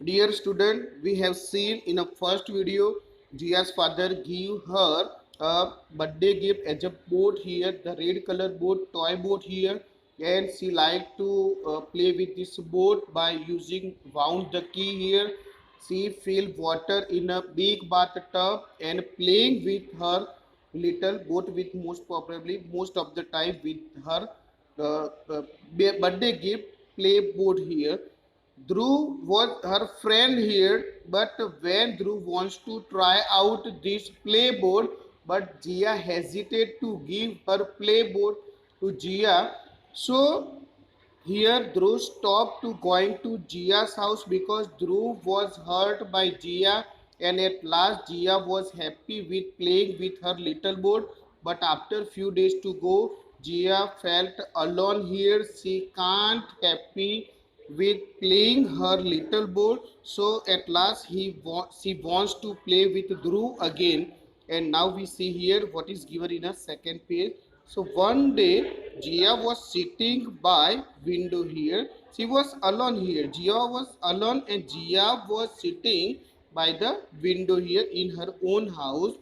Dear student, we have seen in a first video, Jia's father give her a birthday gift as a boat here, the red color boat, toy boat here, and she like to play with this boat by using wound the key here. She fill water in a big bathtub and playing with her little boat with most probably most of the time with her birthday gift play boat here. Dhruv was her friend here, but when Dhruv wants to try out this playboard, but Jia hesitated to give her playboard to Jia. So here Dhruv stopped to going to Jia's house because Dhruv was hurt by Jia, and at last Jia was happy with playing with her little boat. But after few days to go, Jia felt alone here. She can't happy with playing her little boat. So at last she wants to play with Dhruv again. And now we see here what is given in a second page. So one day Jia was sitting by window here. She was alone here. Jia was alone and Jia was sitting by the window here in her own house.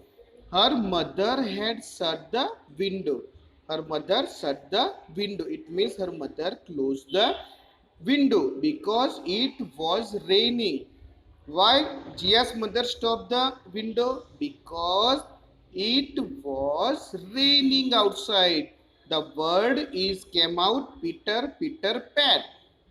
Her mother had shut the window. Her mother shut the window. It means her mother closed the window because it was raining. Why Jia's mother stopped the window? Because it was raining outside. The word is came out Peter, Peter, Pat.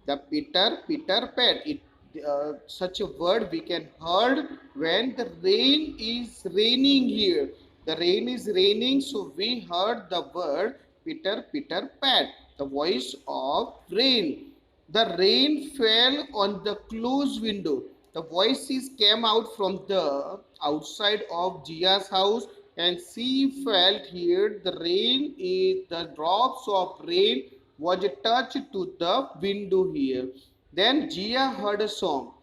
The Peter, Peter, Pat. Such a word we can heard when the rain is raining here. The rain is raining, so we heard the word Peter, Peter, Pat. The voice of rain. The rain fell on the closed window. The voices came out from the outside of Jia's house, and she felt here the drops of rain was touched to the window here. Then Jia heard a song.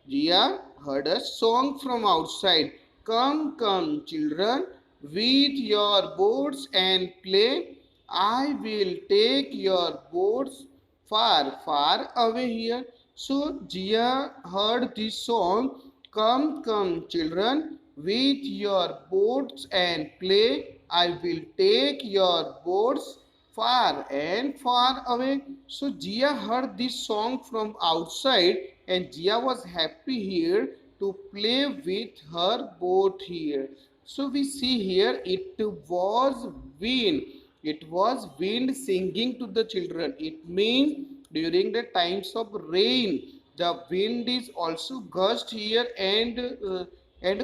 Jia heard a song from outside. Come, come, children, with your boats and play. I will take your boats far, far away here. So Jia heard this song. Come, come, children, with your boats and play. I will take your boats far and far away. So Jia heard this song from outside, and Jia was happy here to play with her boat here. So we see here it was wind. It was wind singing to the children. It means during the times of rain, the wind is also gust here and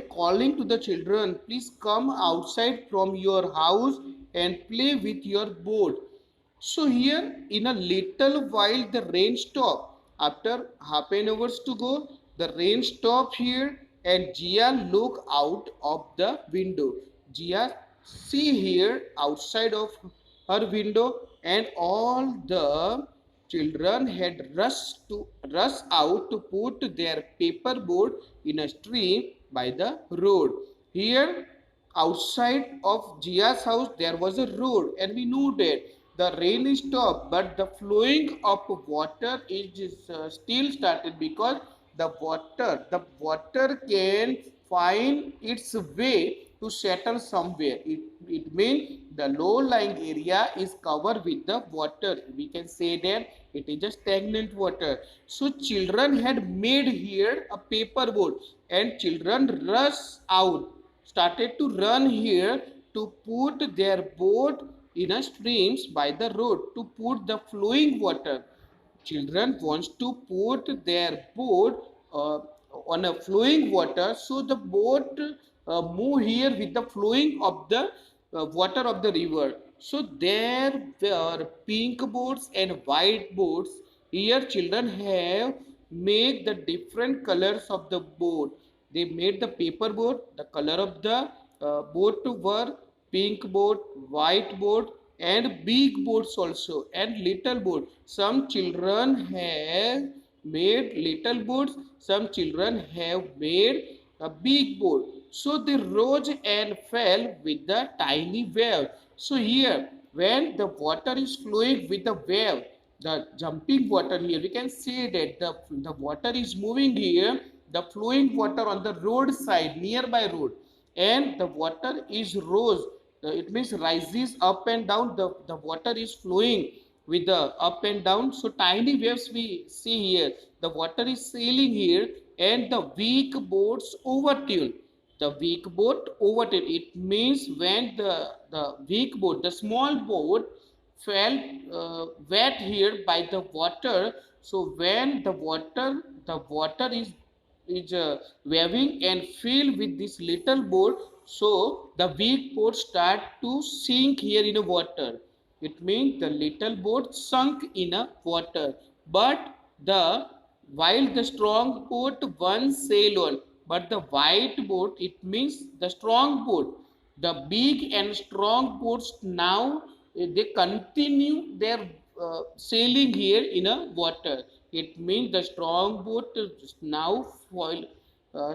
calling to the children, please come outside from your house and play with your boat. So here in a little while the rain stopped. After half an hour to go, the rain stopped here and Jia looked out of the window. Jia see here outside of her window, and all the children had rushed out to put their paper boat in a stream by the road. Here outside of Jia's house there was a road, and we knew that the rain is stopped, but the flowing of water is still started because the water can find its way to settle somewhere. It means the low lying area is covered with the water. We can say that it is a stagnant water. So children had made here a paper boat, and children rushed out, started to run here to put their boat in a streams by the road to put the flowing water. Children wants to put their boat on a flowing water, so the boat move here with the flowing of the water of the river. So there were pink boats and white boats. Here children have make the different colors of the boat. They made the paper boat. The color of the boat were pink boat, white boat, and big boats also, and little boat. Some children have made little boats. Some children have made a big boat. So they rose and fell with the tiny wave. So here, when the water is flowing with the wave, the jumping water here, we can say that the water is moving here the flowing water on the roadside, nearby road, and the water is rose. It means rises up and down. The water is flowing with the up and down. So tiny waves we see here. The water is sailing here, and the weak boats overtune. The weak boat overtake. It means when the weak boat, the small boat, felt wet here by the water. So when the water is waving and filled with this little boat, so the weak boat start to sink here in the water. It means the little boat sunk in a water, but the while the strong boat once sailed on, but the white boat, it means the strong boat, the big and strong boats now they continue their sailing here in a water. It means the strong boat is now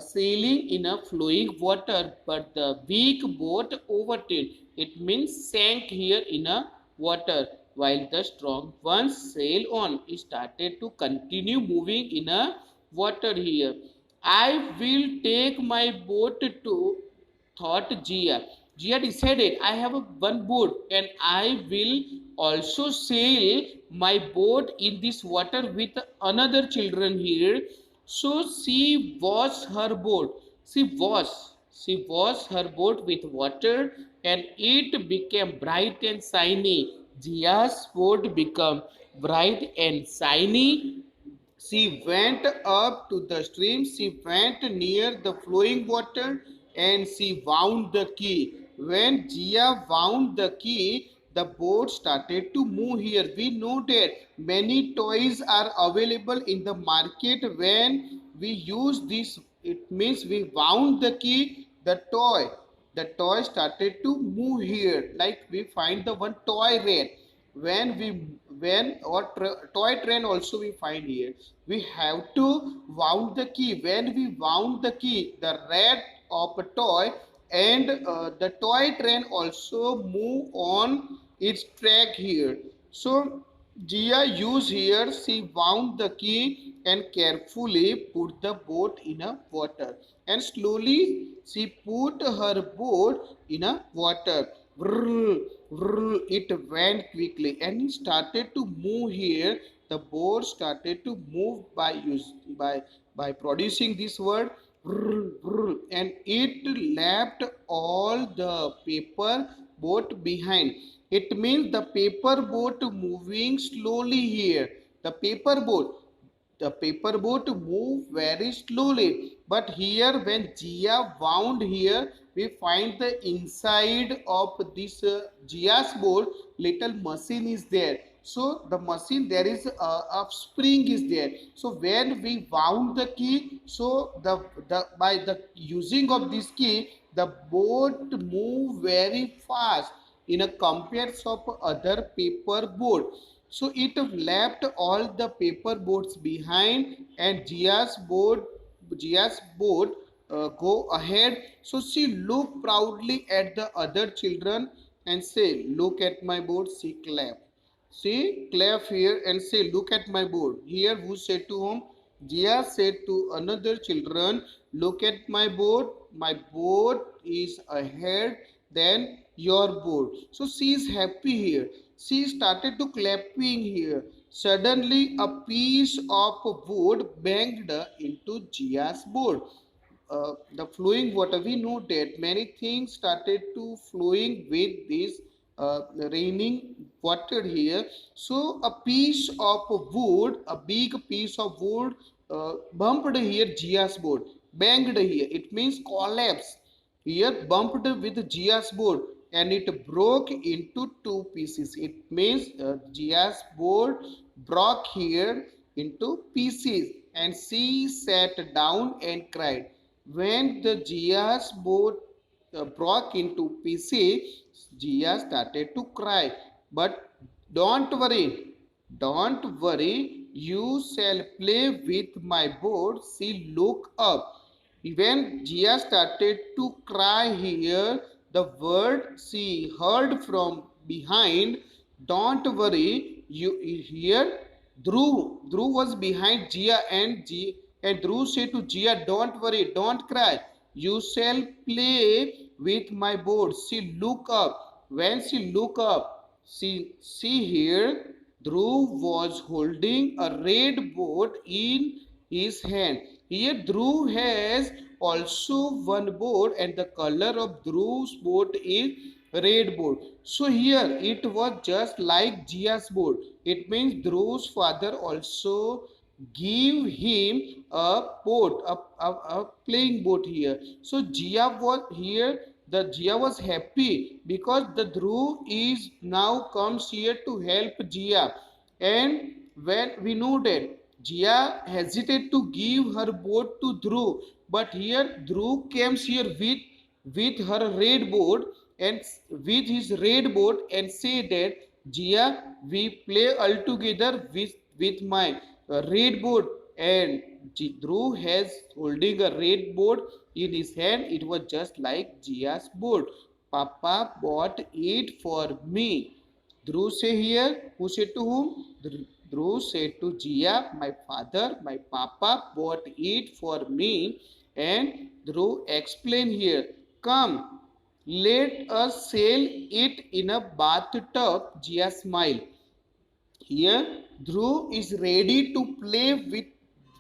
sailing in a flowing water, but the weak boat overturned. It means sank here in a water, while the strong ones sail on. It started to continue moving in a water here. I will take my boat to thought Jia. Jia decided, I have one boat and I will also sail my boat in this water with another children here. So she washed her boat. She washed her boat with water and it became bright and shiny. Jia's boat became bright and shiny. She went up to the stream, she went near the flowing water, and she wound the key. When Jia wound the key, the boat started to move here. We know that many toys are available in the market. When we use this, it means we wound the key, the toy started to move here. Like we find the one toy red. When toy train also we find here, we have to wound the key. When we wound the key, the red of a toy and the toy train also move on its track here. So Jia used here, she wound the key and carefully put the boat in a water, and slowly she put her boat in a water. Vrr, vrr, it went quickly and it started to move here. The boat started to move by producing this word vrr, vrr, and it left all the paper boat behind. It means the paper boat moving slowly here. The paper boat move very slowly, but here when Jia wound here, we find the inside of this Jia's boat little machine is there. So the machine, there is a spring is there. So when we wound the key, so the by the using of this key, the boat move very fast in a comparison of other paper boat. So it left all the paper boats behind, and Jia's boat go ahead. So she looked proudly at the other children and say, "Look at my boat." She clapped. She clapped here and say, "Look at my boat." Here, who said to whom? Jia said to another children, "Look at my boat. My boat is ahead than your boat." So she is happy here. She started to clapping here. Suddenly, a piece of wood banged into Jia's boat. The flowing water, we know that many things started to flowing with this raining water here. So a piece of wood, a big piece of wood bumped here Jia's boat, banged here. It means collapse. Here bumped with Jia's boat and it broke into two pieces. It means Jia's boat broke here into pieces, and she sat down and cried. When the Jia's boat broke into pieces, Jia started to cry. But don't worry, don't worry, you shall play with my boat. She looked up. When Jia started to cry here, the word she heard from behind, don't worry, you hear Dhruv. Dhruv was behind Jia, and And Dhruv said to Jia, don't worry, don't cry, you shall play with my boat. She looked up. When she looked up, see here, Dhruv was holding a red boat in his hand. Here Dhruv has also one boat, and the color of Dhruv's boat is red boat. So here it was just like Jia's boat. It means Dhruv's father also give him a boat, a playing boat here. So Jia was here. The Jia was happy because the Dhruv is now comes here to help Jia. And when we know that Jia hesitated to give her boat to Dhruv, but here Dhruv comes here with her red boat and with his red boat and say that Jia, we play all together with my red boat. And Dhruv has holding a red boat in his hand. It was just like Jia's boat. Papa bought it for me. Dhruv say here, who said to whom? Dhruv said to Jia, my father, my papa bought it for me. And Dhruv explain here, come, let us sail it in a bathtub. Jia smile. Here, Dhruv is ready to play with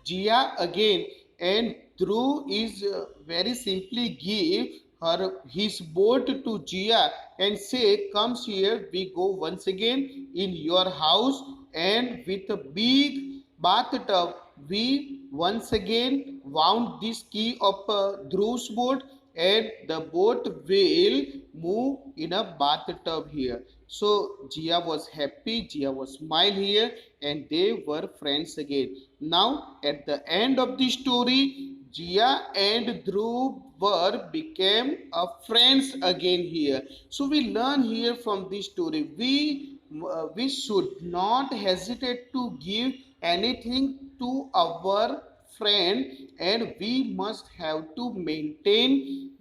Jia again, and Dhruv is very simply give her his boat to Jia and say, "Comes here, we go once again in your house, and with a big bathtub, we once again wound this key of Dhruv's boat, and the boat will move in a bathtub here." So Jia was happy, Jia was smile here, and they were friends again. Now at the end of the story, Jia and Dhruv were became a friends again here. So we learn here from this story. We should not hesitate to give anything to our friend, and we must have to maintain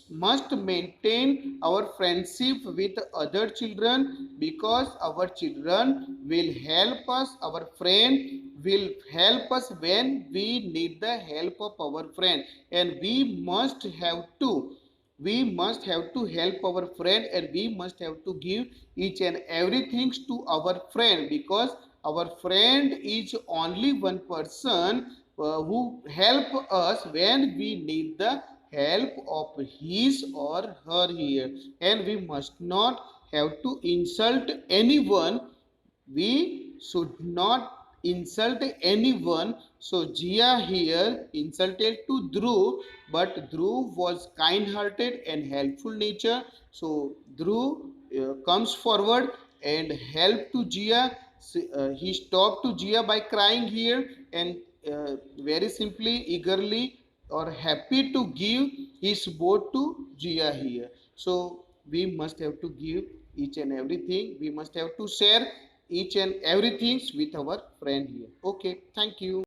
must maintain our friendship with other children, because our children will help us, our friend will help us when we need the help of our friend. And we must have to help our friend, and we must have to give each and everything to our friend, because our friend is only one person who help us when we need the help of his or her here. And we must not have to insult anyone, we should not insult anyone. So Jia here insulted to Dhruv, but Dhruv was kind-hearted and helpful nature. So Dhruv comes forward and help to Jia. He stopped to Jia by crying here, and very simply, eagerly or happy to give his boat to Jia here. So we must have to give each and everything. We must have to share each and everything with our friend here. Okay, thank you.